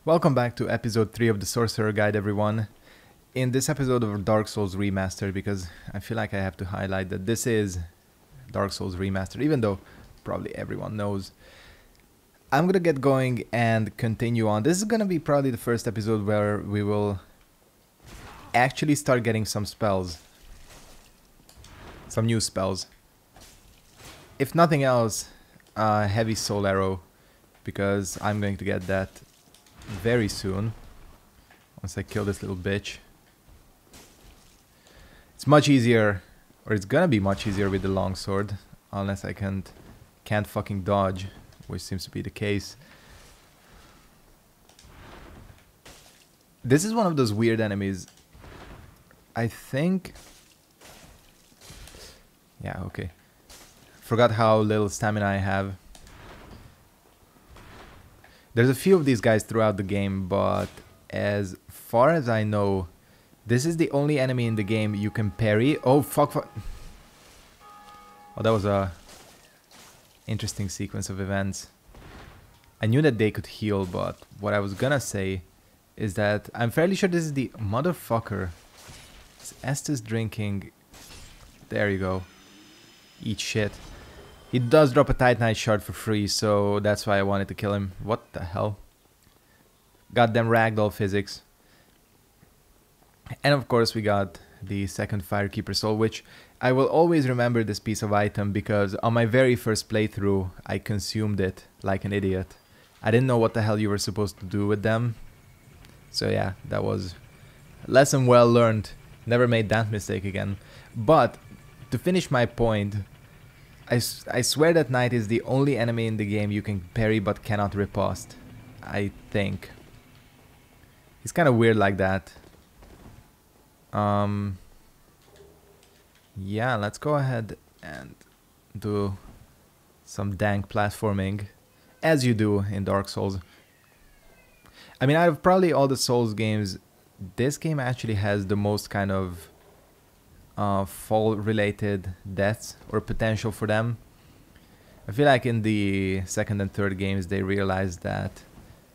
Welcome back to episode 3 of the Sorcerer Guide, everyone. In this episode of Dark Souls Remastered, because I feel like I have to highlight that this is Dark Souls Remastered, even though probably everyone knows. I'm gonna get going and continue on. This is gonna be probably the first episode where we will actually start getting some spells. Some new spells. If nothing else, a heavy soul arrow, because I'm going to get that very soon, once I kill this little bitch. It's much easier, or it's gonna be much easier with the longsword, unless I can't fucking dodge, which seems to be the case. This is one of those weird enemies. I think... yeah, okay. Forgot how little stamina I have. There's a few of these guys throughout the game, but as far as I know, this is the only enemy in the game you can parry. Oh, fuck. Oh, that was a interesting sequence of events. I knew that they could heal, but what I was gonna say is that I'm fairly sure this is the motherfucker. Is Estes drinking? There you go. Eat shit. He does drop a Titanite shard for free, so that's why I wanted to kill him. What the hell? Goddamn ragdoll physics. And of course we got the second Firekeeper soul, which I will always remember this piece of item because on my very first playthrough I consumed it like an idiot. I didn't know what the hell you were supposed to do with them. So yeah, that was a lesson well learned. Never made that mistake again. But to finish my point, I swear that Knight is the only enemy in the game you can parry but cannot riposte. I think. He's kind of weird like that. Yeah, let's go ahead and do some dank platforming, as you do in Dark Souls. I mean, out of probably all the Souls games, this game actually has the most kind of fall related deaths or potential for them. I feel like in the second and third games they realized that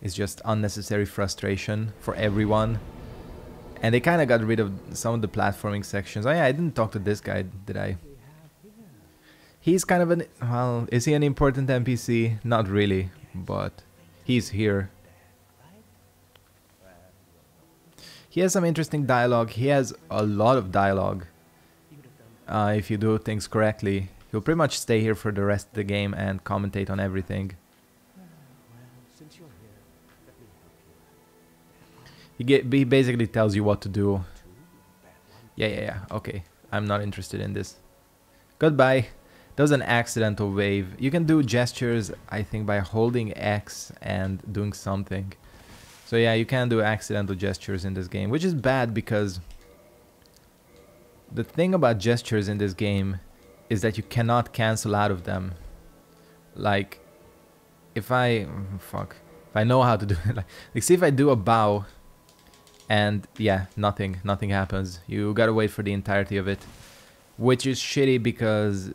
it's just unnecessary frustration for everyone, and they kind of got rid of some of the platforming sections. Oh yeah, I didn't talk to this guy, did I? He's kind of an... well, is he an important NPC? Not really, but he's here. He has some interesting dialogue. He has a lot of dialogue. If you do things correctly, he'll pretty much stay here for the rest of the game and commentate on everything. He basically tells you what to do. Yeah, okay. I'm not interested in this. Goodbye. That was an accidental wave. You can do gestures, I think, by holding X and doing something. So yeah, you can do accidental gestures in this game, which is bad because... the thing about gestures in this game is that you cannot cancel out of them. Like, if I know how to do it, like see if I do a bow, and yeah, nothing happens. You gotta wait for the entirety of it, which is shitty because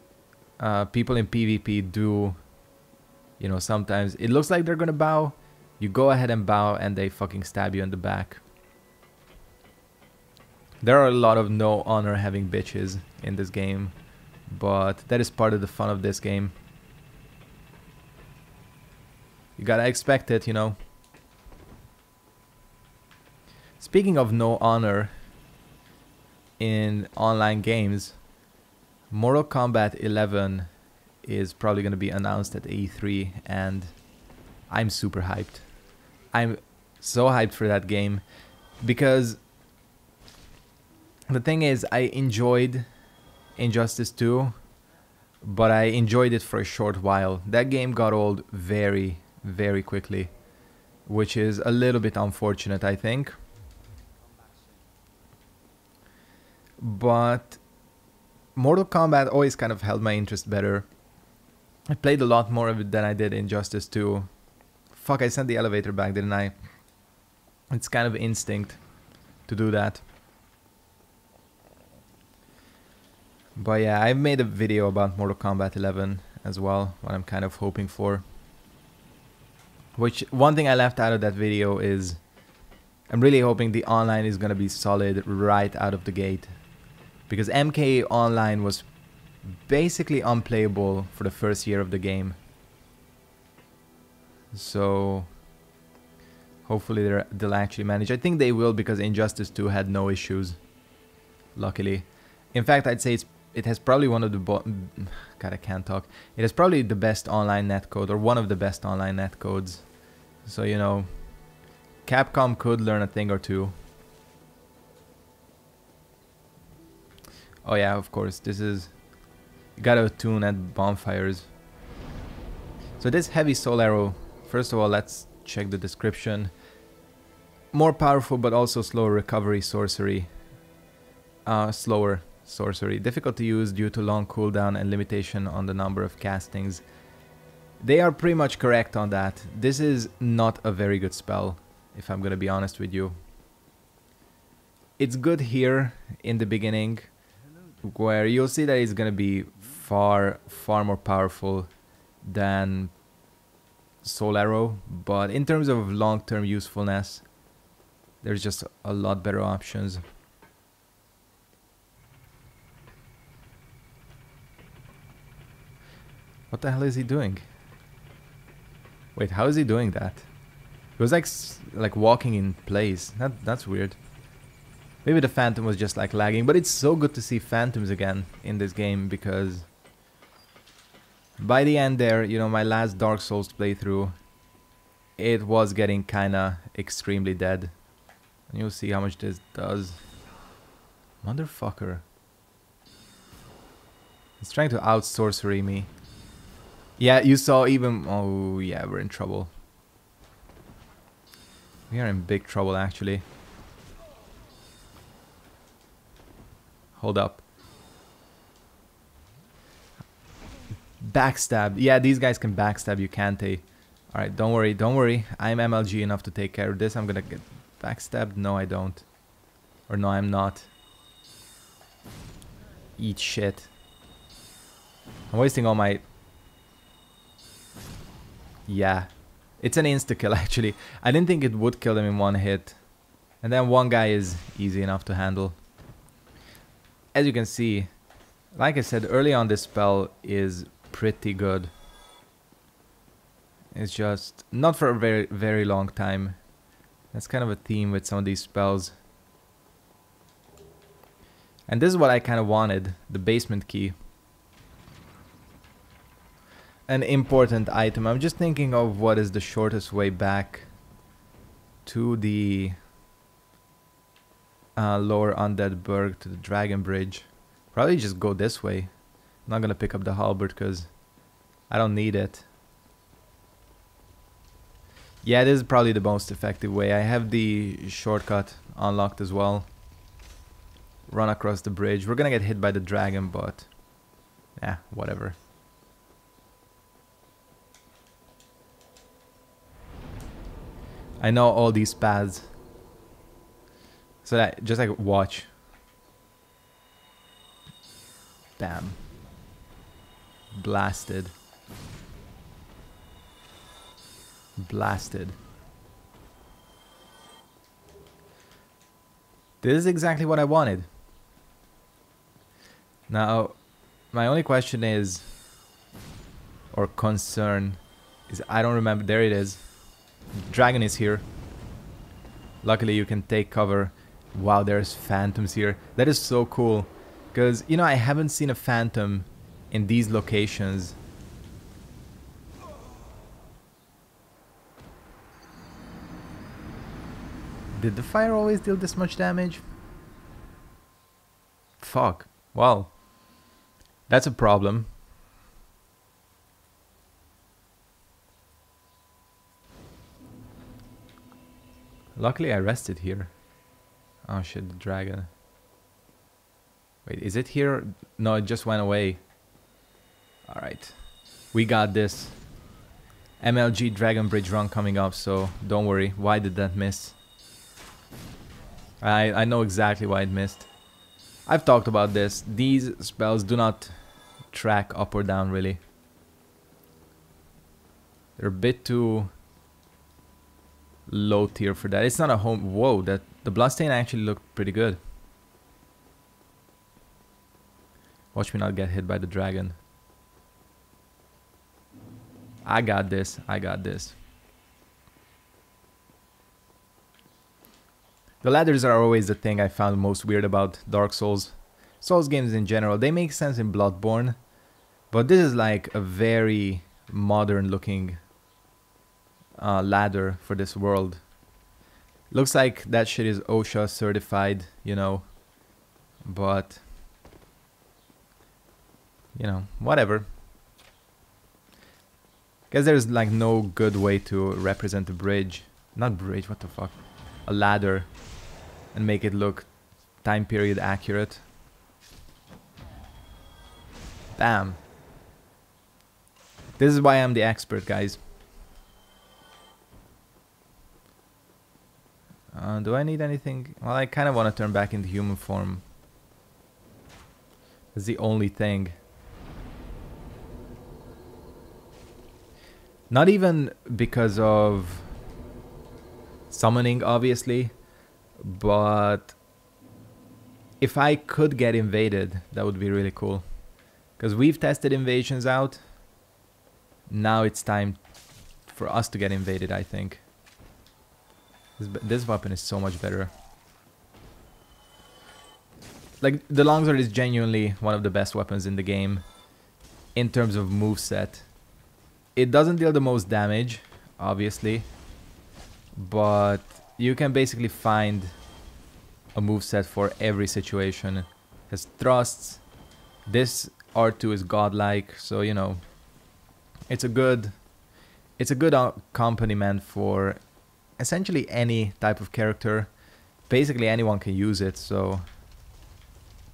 people in PvP do, you know, sometimes it looks like they're gonna bow, you go ahead and bow, and they fucking stab you in the back. There are a lot of no honor having bitches in this game, but that is part of the fun of this game. You gotta expect it, you know. Speaking of no honor in online games, Mortal Kombat 11 is probably gonna be announced at E3, and I'm super hyped. I'm so hyped for that game because the thing is, I enjoyed Injustice 2, but I enjoyed it for a short while. That game got old very, very quickly, which is a little bit unfortunate, I think. But Mortal Kombat always kind of held my interest better. I played a lot more of it than I did Injustice 2. Fuck, I sent the elevator back, didn't I? It's kind of instinct to do that. But yeah, I made a video about Mortal Kombat 11 as well, what I'm kind of hoping for. Which, one thing I left out of that video is I'm really hoping the online is gonna be solid right out of the gate. Because MK Online was basically unplayable for the first year of the game. So hopefully they'll actually manage. I think they will, because Injustice 2 had no issues, luckily. In fact, I'd say it has probably one of the God, I can't talk. It has probably the best online netcode, or one of the best online netcodes. So, you know, Capcom could learn a thing or two. Oh yeah, of course, this is... You gotta tune at bonfires. So this heavy soul arrow, first of all, let's check the description. More powerful but also slower recovery sorcery. Slower sorcery. Difficult to use due to long cooldown and limitation on the number of castings. They are pretty much correct on that. This is not a very good spell, if I'm gonna be honest with you. It's good here in the beginning, where you'll see that it's gonna be far more powerful than Soul Arrow, but in terms of long-term usefulness, there's just a lot better options. What the hell is he doing? Wait, how is he doing that? It was like walking in place. That's weird. Maybe the Phantom was just like lagging, but it's so good to see Phantoms again in this game, because by the end there, you know, my last Dark Souls playthrough, it was getting kinda extremely dead. And you'll see how much this does. Motherfucker. It's trying to out-sorcery me. Yeah, you saw even... Oh yeah, we're in trouble. We are in big trouble, actually. Hold up. Backstab. Yeah, these guys can backstab you, can't they? Alright, don't worry, don't worry. I'm MLG enough to take care of this. I'm gonna get backstabbed. No, I don't. Or no, I'm not. Eat shit. I'm wasting all my... Yeah. It's an insta-kill, actually. I didn't think it would kill them in one hit. And then one guy is easy enough to handle. As you can see, like I said, early on this spell is pretty good. It's just not for a very long time. That's kind of a theme with some of these spells. And this is what I kind of wanted, the basement key. An important item. I'm just thinking of what is the shortest way back to the lower Undead Burg, to the Dragon Bridge. Probably just go this way. I'm not gonna pick up the halberd because I don't need it. Yeah, this is probably the most effective way. I have the shortcut unlocked as well. Run across the bridge. We're gonna get hit by the dragon, but yeah, whatever. I know all these paths. So that, just like, watch. Bam. Blasted. Blasted. This is exactly what I wanted. Now, my only question is, or concern, is I don't remember. There it is. Dragon is here. Luckily you can take cover. Wow, there's phantoms here. That is so cool. Because, you know, I haven't seen a phantom in these locations. Did the fire always deal this much damage? Fuck. Well, that's a problem. Luckily I rested here. Oh shit, the dragon. Wait, is it here? No, it just went away. Alright. We got this. MLG Dragon Bridge run coming up, so don't worry. Why did that miss? I know exactly why it missed. I've talked about this. These spells do not track up or down, really. They're a bit too low tier for that. It's not a home. Whoa, that the bloodstain actually looked pretty good. Watch me not get hit by the dragon. I got this. I got this. The ladders are always the thing I found most weird about Dark Souls. Souls games in general. They make sense in Bloodborne. But this is like a very modern looking ladder for this world. Looks like that shit is OSHA certified, you know. But, you know, whatever. Guess there's like no good way to represent a bridge. Not bridge, what the fuck? A ladder. And make it look time period accurate. Bam. This is why I'm the expert, guys. Do I need anything? Well, I kind of want to turn back into human form. That's the only thing. Not even because of summoning, obviously. But if I could get invaded, that would be really cool. Because we've tested invasions out. Now it's time for us to get invaded, I think. This weapon is so much better. Like, the longsword is genuinely one of the best weapons in the game. In terms of moveset. It doesn't deal the most damage, obviously. But you can basically find a moveset for every situation. It has thrusts. This R2 is godlike, so you know, it's a good accompaniment for essentially any type of character. Basically anyone can use it, so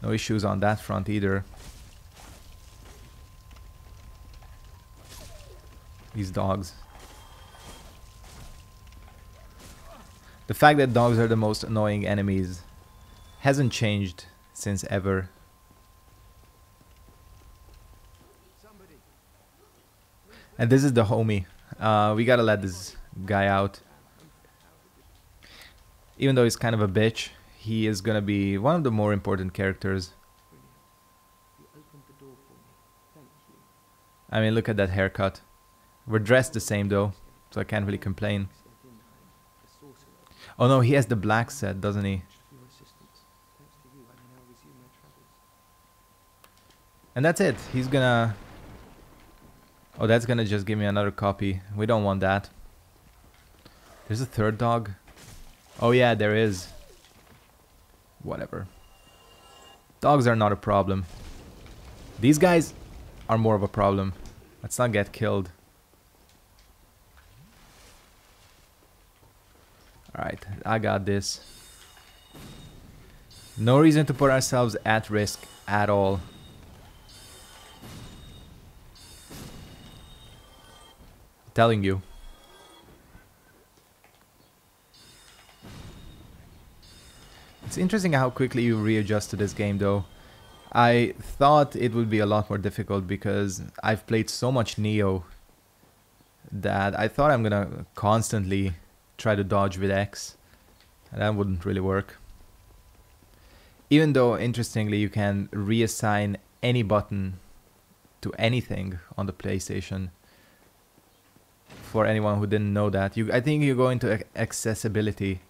no issues on that front either. These dogs. The fact that dogs are the most annoying enemies hasn't changed since ever. And this is the homie. We gotta let this guy out. Even though he's kind of a bitch, he is gonna be one of the more important characters. I mean, look at that haircut. We're dressed the same though, so I can't really complain. Oh no, he has the black set, doesn't he? And that's it. He's gonna... Oh, that's gonna just give me another copy. We don't want that. There's a third dog. Oh yeah, there is. Whatever. Dogs are not a problem. These guys are more of a problem. Let's not get killed. Alright, I got this. No reason to put ourselves at risk at all. I'm telling you. It's interesting how quickly you readjust to this game though. I thought it would be a lot more difficult because I've played so much Neo that I thought I'm gonna constantly try to dodge with X, and that wouldn't really work. Even though, interestingly, you can reassign any button to anything on the PlayStation. For anyone who didn't know that, I think you go into accessibility,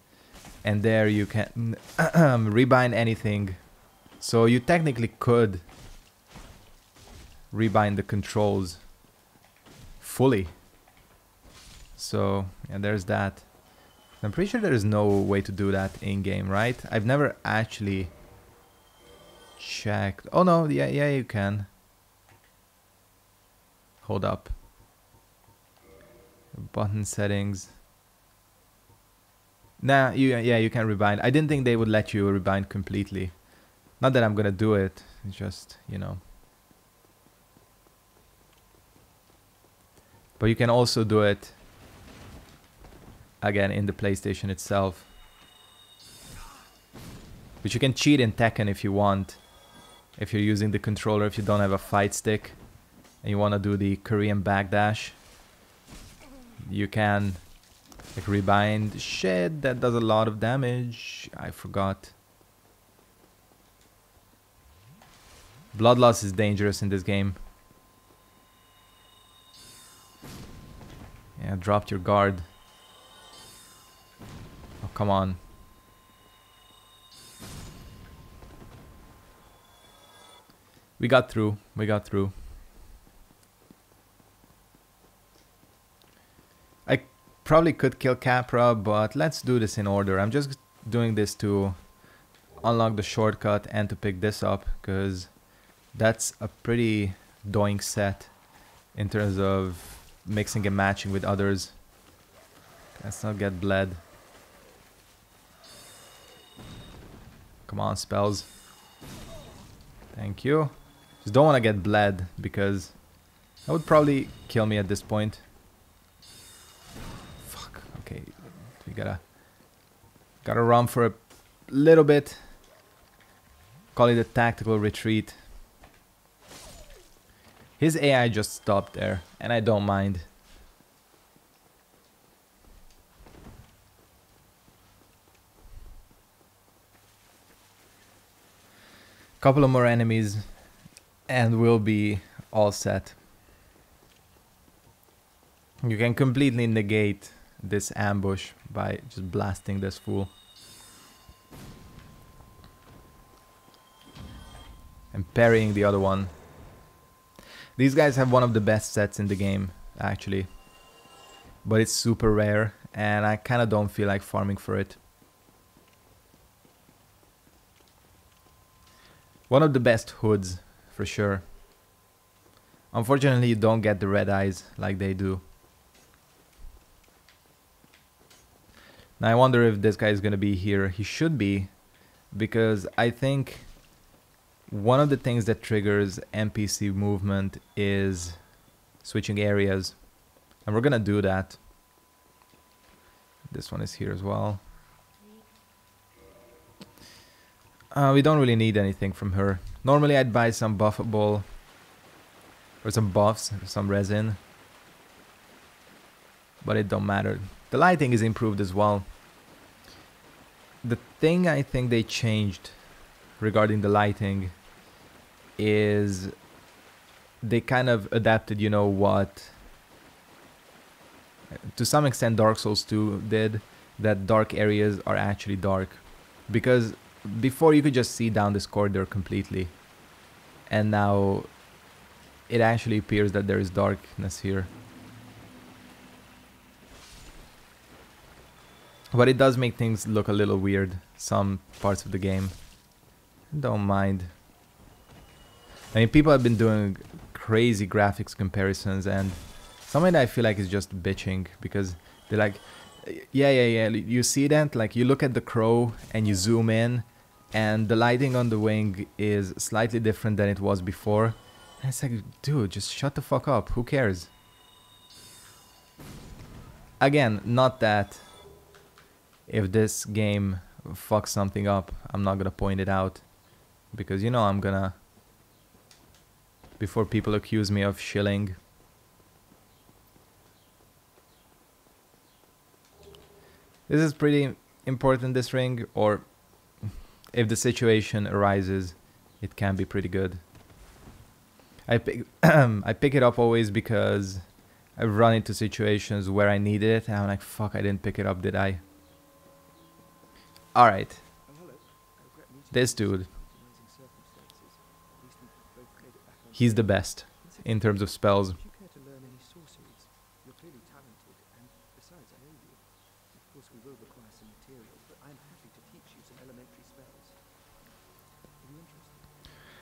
and there you can rebind anything. So you technically could rebind the controls fully. So yeah, there's that. I'm pretty sure there is no way to do that in-game, right? I've never actually checked. Oh no, yeah, you can. Hold up. Button settings. Nah, you can rebind. I didn't think they would let you rebind completely. Not that I'm gonna do it, it's just, you know. But you can also do it again in the PlayStation itself. But you can cheat in Tekken if you want. If you're using the controller, if you don't have a fight stick and you want to do the Korean backdash, you can Like rebind. Shit, that does a lot of damage. I forgot. Blood loss is dangerous in this game. Yeah, dropped your guard. Oh, come on. We got through. We got through. I probably could kill Capra, but let's do this in order. I'm just doing this to unlock the shortcut and to pick this up, because that's a pretty doink set in terms of mixing and matching with others. Let's not get bled. Come on, spells. Thank you. Just don't want to get bled, because that would probably kill me at this point. Fuck. Okay, we gotta run for a little bit. Call it a tactical retreat. His AI just stopped there, and I don't mind. Couple of more enemies and we'll be all set. You can completely negate this ambush by just blasting this fool. And parrying the other one. These guys have one of the best sets in the game, actually. But it's super rare, and I kind of don't feel like farming for it. One of the best hoods, for sure. Unfortunately, you don't get the red eyes like they do. Now I wonder if this guy is gonna be here. He should be, because I think one of the things that triggers NPC movement is switching areas. And we're gonna do that. This one is here as well. We don't really need anything from her. Normally I'd buy some buffable or some buffs, some resin, but it don't matter. The lighting is improved as well. The thing I think they changed regarding the lighting is they kind of adapted, you know what, to some extent Dark Souls 2 did, that dark areas are actually dark. Because before you could just see down this corridor completely, and now it actually appears that there is darkness here. But it does make things look a little weird, some parts of the game. Don't mind. I mean, people have been doing crazy graphics comparisons, and some of it I feel like is just bitching, because they're like, yeah, you see that? Like, you look at the crow and you zoom in, and the lighting on the wing is slightly different than it was before. And it's like, dude, just shut the fuck up. Who cares? Again, not that if this game fucks something up, I'm not gonna point it out, because you know I'm gonna, before people accuse me of shilling. This is pretty important, this ring, or if the situation arises, it can be pretty good. I pick it up always because I've run into situations where I needed it, and I'm like, fuck, I didn't pick it up, did I? Alright. This dude. He's the best in terms of spells.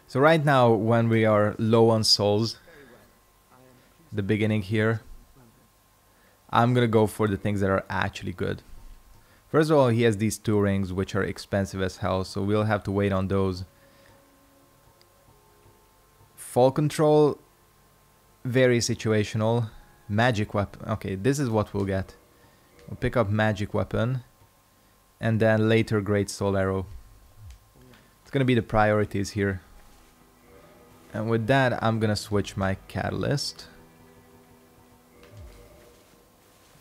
So right now, when we are low on souls, the beginning here, I'm gonna go for the things that are actually good. First of all, he has these 2 rings, which are expensive as hell, so we'll have to wait on those. Fall control, very situational. Magic weapon, okay, this is what we'll get. We'll pick up magic weapon, and then later great soul arrow. It's gonna be the priorities here. And with that, I'm gonna switch my catalyst.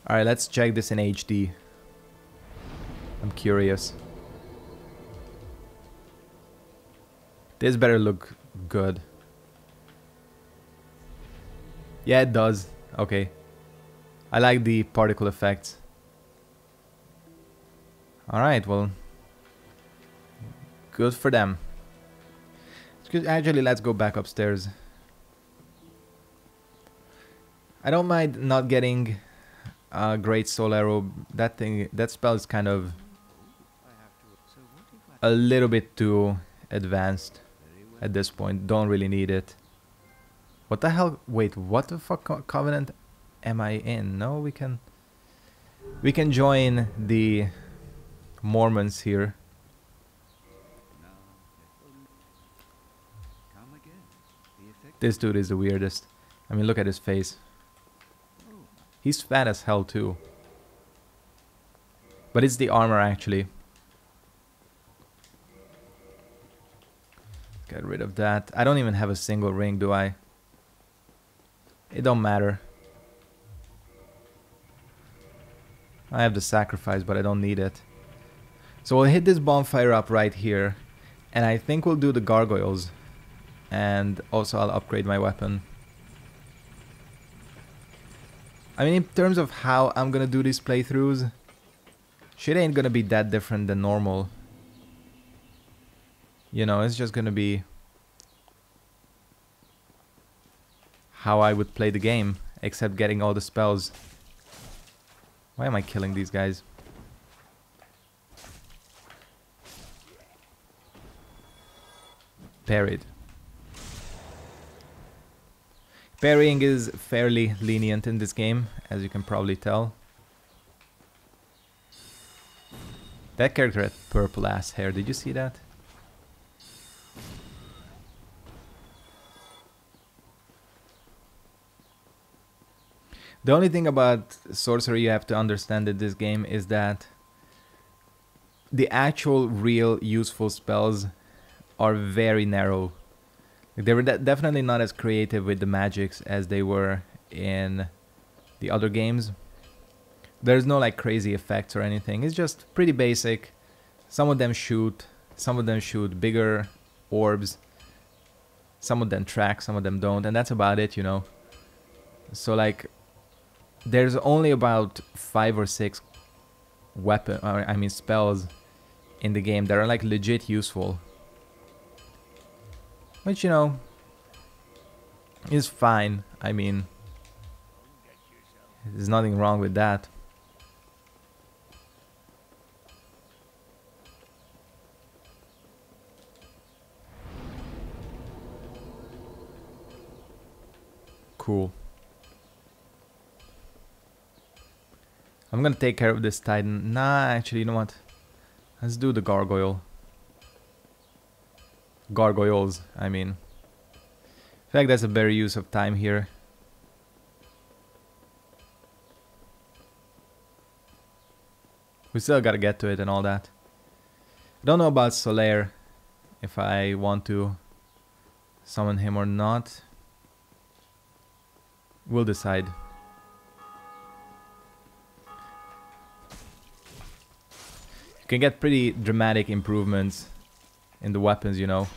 Alright, let's check this in HD. I'm curious. This better look good. Yeah, it does. Okay. I like the particle effects. Alright, well. Good for them. Actually, let's go back upstairs. I don't mind not getting a great soul arrow. That spell is kind of a little bit too advanced at this point. Don't really need it. What the hell? Wait, what the fuck covenant am I in? No, we can join the Mormons here. This dude is the weirdest. I mean, look at his face. He's fat as hell too. But it's the armor actually. Get rid of that. I don't even have a single ring, do I? It don't matter. I have the sacrifice, but I don't need it. So we'll hit this bonfire up right here. And I think we'll do the gargoyles. And also I'll upgrade my weapon. I mean, in terms of how I'm gonna do these playthroughs, shit ain't gonna be that different than normal. You know, it's just gonna be how I would play the game, except getting all the spells. Why am I killing these guys? Parried. Parrying is fairly lenient in this game, as you can probably tell. That character had purple ass hair, did you see that? The only thing about Sorcerer you have to understand in this game is that the actual real useful spells are very narrow. They were definitely not as creative with the magics as they were in the other games. There's no like crazy effects or anything. It's just pretty basic. Some of them shoot bigger orbs. Some of them track, some of them don't, and that's about it, you know. So like there's only about 5 or 6 spells in the game that are like legit useful. Which, you know, is fine. I mean, there's nothing wrong with that. Cool. I'm gonna take care of this Titan. Nah, actually, you know what? Let's do the gargoyle. Gargoyles, I mean. I feel like that's a better use of time here. We still gotta get to it and all that. I don't know about Solaire, if I want to summon him or not. We'll decide. You can get pretty dramatic improvements in the weapons, you know.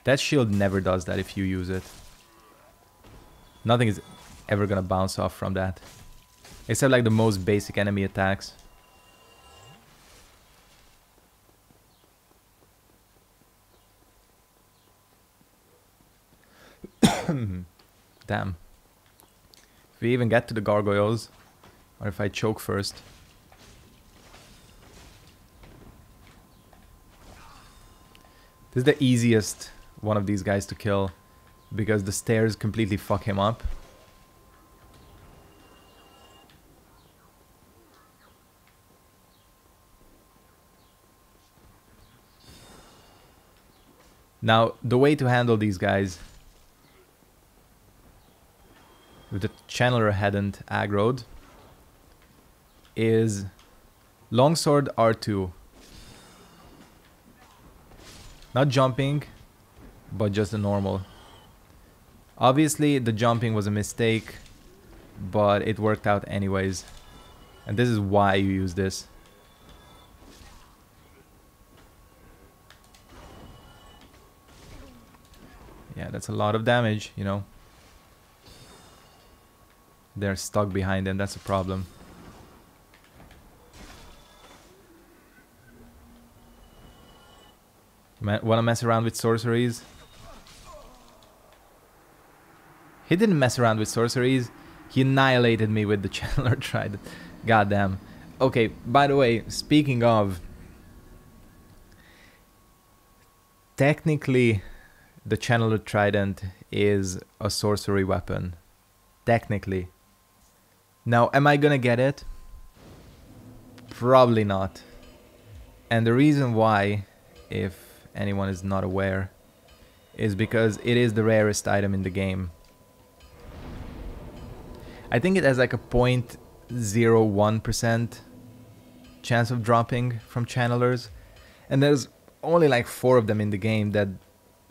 That shield never does that if you use it. Nothing is ever gonna bounce off from that. Except like the most basic enemy attacks. Damn. If we even get to the gargoyles, or if I choke first. This is the easiest one of these guys to kill, because the stairs completely fuck him up. Now, the way to handle these guys, if the channeler hadn't aggroed, is longsword R2. Not jumping, but just the normal. Obviously, the jumping was a mistake, but it worked out anyways. And this is why you use this. Yeah, that's a lot of damage, you know. They're stuck behind them, that's a problem. Wanna mess around with sorceries? He didn't mess around with sorceries. He annihilated me with the Channeler Trident. Goddamn. Okay, by the way, speaking of... Technically, the Channeler Trident is a sorcery weapon. Technically. Now, am I gonna get it? Probably not. And the reason why, if anyone is not aware, is because it is the rarest item in the game. I think it has like a 0.01% chance of dropping from channelers. And there's only like 4 of them in the game that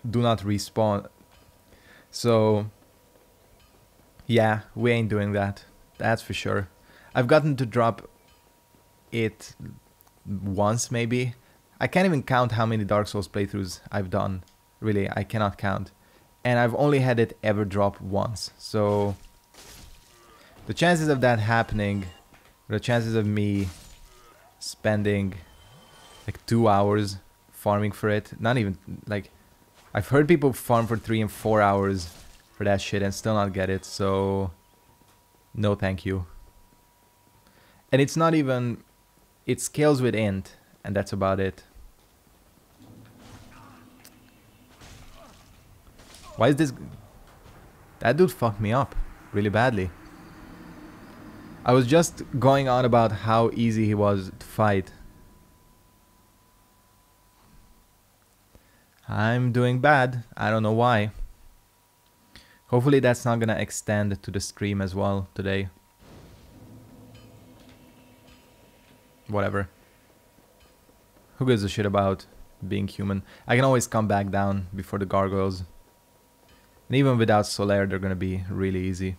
do not respawn. So, yeah, we ain't doing that. That's for sure. I've gotten to drop it once maybe. I can't even count how many Dark Souls playthroughs I've done. Really, I cannot count. And I've only had it ever drop once. So... the chances of that happening, the chances of me spending like 2 hours farming for it, not even like, I've heard people farm for 3 and 4 hours for that shit and still not get it, so no thank you. And it's not even, it scales with int, and that's about it. Why is this, that dude fucked me up really badly. I was just going on about how easy he was to fight. I'm doing bad. I don't know why. Hopefully that's not gonna extend to the stream as well today. Whatever. Who gives a shit about being human? I can always come back down before the gargoyles. And even without Solaire, they're gonna be really easy.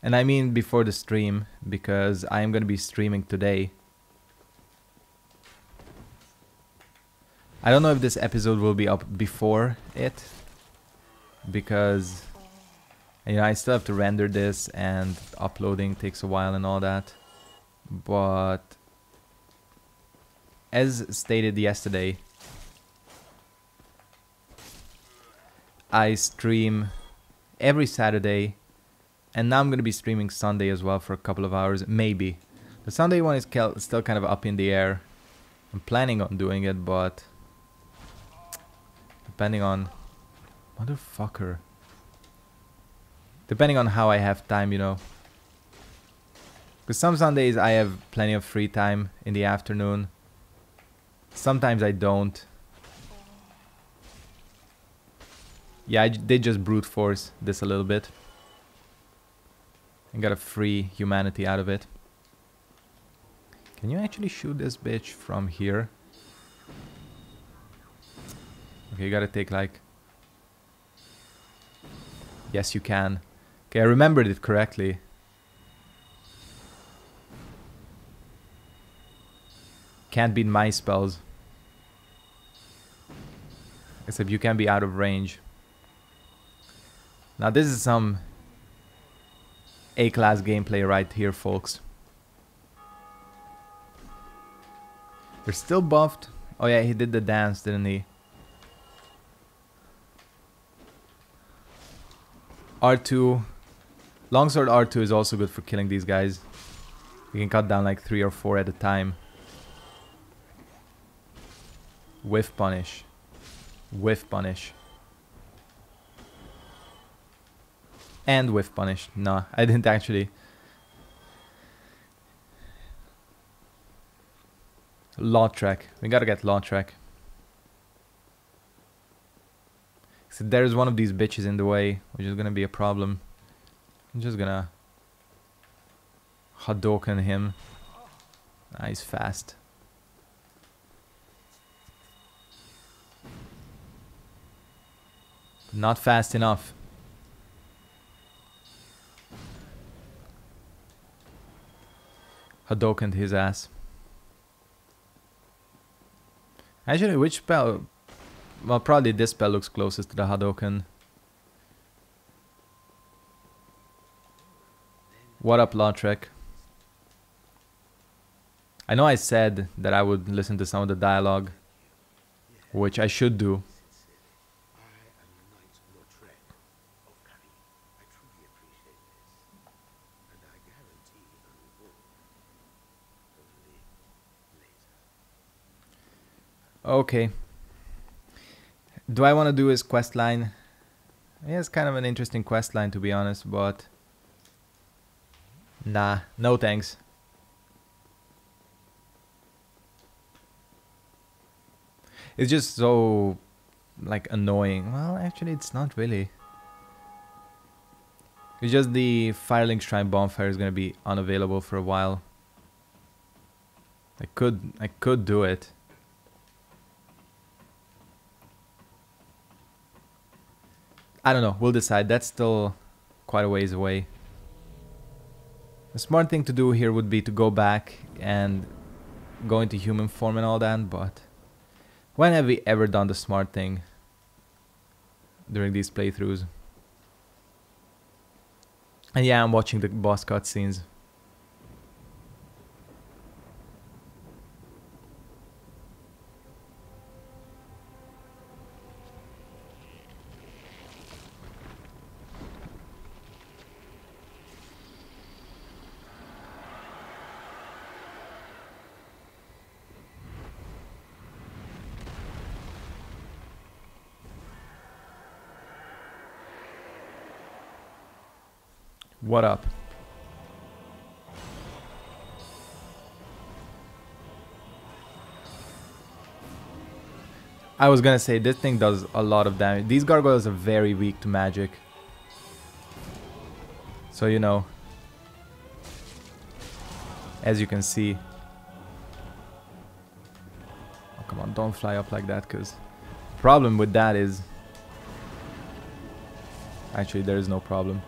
And I mean before the stream, because I am going to be streaming today. I don't know if this episode will be up before it, because, you know, I still have to render this and uploading takes a while and all that. But as stated yesterday, I stream every Saturday. And now I'm going to be streaming Sunday as well for a couple of hours, maybe. The Sunday one is still kind of up in the air. I'm planning on doing it, but... depending on... motherfucker. Depending on how I have time, you know. Because some Sundays I have plenty of free time in the afternoon. Sometimes I don't. Yeah, I did just brute force this a little bit. And got a free humanity out of it. Can you actually shoot this bitch from here? Okay, you gotta take like... yes, you can. Okay, I remembered it correctly. Can't beat my spells. Except you can be out of range. Now this is some A-class gameplay right here, folks. They're still buffed. Oh yeah, he did the dance, didn't he? R2. Longsword R2 is also good for killing these guys. You can cut down like 3 or 4 at a time. Whiff punish. Whiff punish. And whiff punish. No, I didn't actually. Lautrec. We gotta get Lautrec. So there's one of these bitches in the way, which is gonna be a problem. I'm just gonna Hadouken him. Ah, he's fast. Not fast enough. Hadokened his ass. Actually, which spell? Well, probably this spell looks closest to the Hadoken. What up, Lautrec? I know I said that I would listen to some of the dialogue, which I should do. Okay. Do I want to do his quest line? Yeah, it's kind of an interesting quest line, to be honest, but nah, no thanks. It's just so, like, annoying. Well, actually, it's not really. It's just the Firelink Shrine bonfire is gonna be unavailable for a while. I could do it. I don't know, we'll decide. That's still quite a ways away. The smart thing to do here would be to go back and go into human form and all that, but when have we ever done the smart thing during these playthroughs? And yeah, I'm watching the boss cutscenes. What up? I was gonna say, this thing does a lot of damage. These gargoyles are very weak to magic. So, you know, as you can see. Oh, come on, don't fly up like that, because the problem with that is... Actually, there is no problem.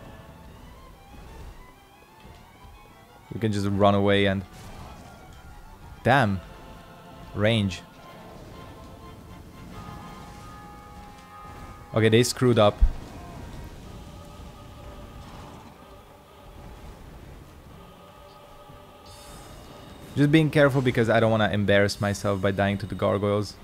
We can just run away and... Damn. Range. Okay, they screwed up. Just being careful because I don't want to embarrass myself by dying to the gargoyles.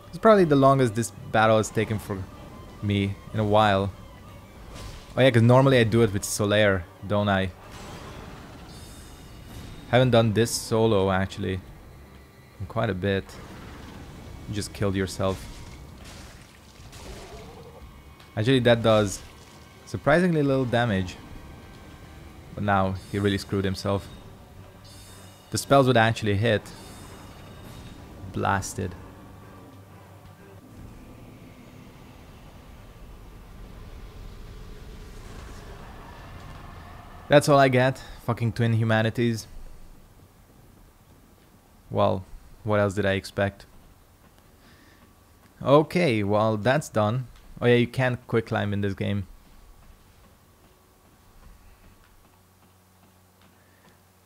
It's probably the longest this battle has taken for me in a while. Oh yeah, because normally I do it with Solaire, don't I? Haven't done this solo actually in quite a bit. You just killed yourself. Actually that does surprisingly little damage. But now he really screwed himself. The spells would actually hit. Blasted. That's all I get. Fucking twin humanities. Well, what else did I expect? Okay, well that's done. Oh yeah, you can't quick climb in this game.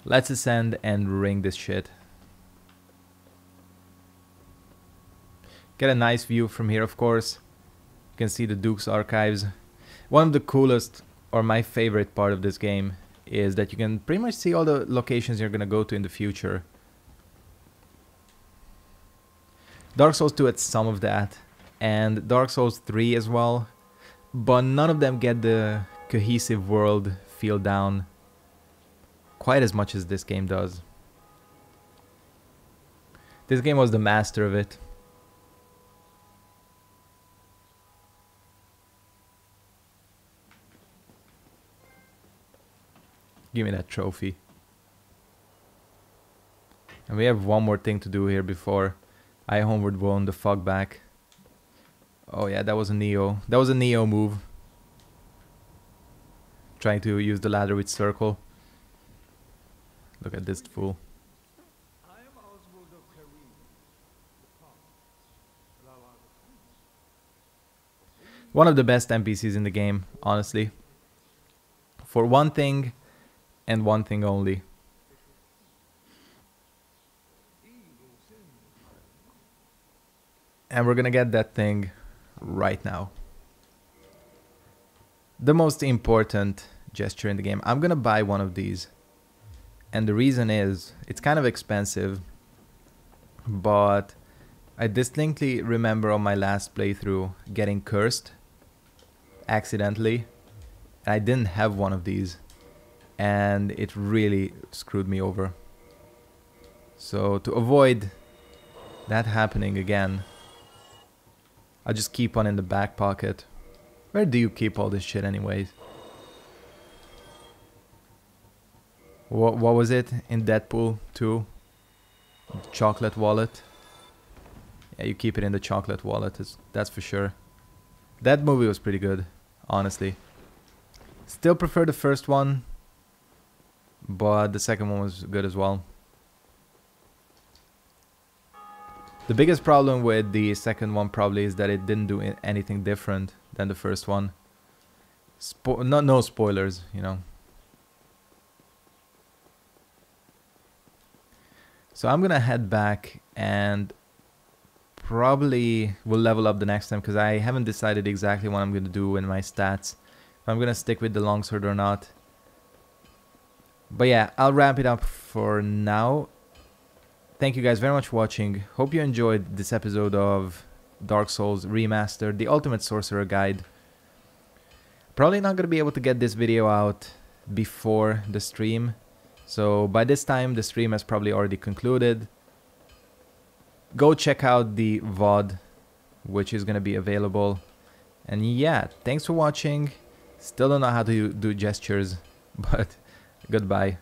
Let's ascend and ring this shit. Get a nice view from here, of course. You can see the Duke's archives. One of the coolest, or my favorite part of this game, is that you can pretty much see all the locations you're gonna go to in the future. Dark Souls 2 had some of that, and Dark Souls 3 as well, but none of them get the cohesive world feel down quite as much as this game does. This game was the master of it. Give me that trophy. And we have one more thing to do here before I homeward won the fuck back. Oh yeah, that was a Neo. That was a Neo move. Trying to use the ladder with circle. Look at this fool. I am Oswald of Karim, One of the best NPCs in the game, honestly. For one thing and one thing only. And we're gonna get that thing right now. The most important gesture in the game. I'm gonna buy one of these. And the reason is, it's kind of expensive, but I distinctly remember on my last playthrough getting cursed accidentally. I didn't have one of these, and it really screwed me over. So to avoid that happening again, I'll just keep one in the back pocket. Where do you keep all this shit anyways? What was it in Deadpool 2? Chocolate wallet? Yeah, you keep it in the chocolate wallet, that's for sure. That movie was pretty good, honestly. Still prefer the first one, but the second one was good as well. The biggest problem with the second one probably is that it didn't do anything different than the first one. No spoilers, you know. So I'm gonna head back and probably will level up the next time, because I haven't decided exactly what I'm gonna do in my stats. If I'm gonna stick with the longsword or not. But yeah, I'll wrap it up for now. Thank you guys very much for watching. Hope you enjoyed this episode of Dark Souls Remastered, the Ultimate Sorcerer Guide. Probably not gonna be able to get this video out before the stream. So by this time, the stream has probably already concluded. Go check out the VOD, which is going to be available. And yeah, thanks for watching. Still don't know how to do gestures, but goodbye.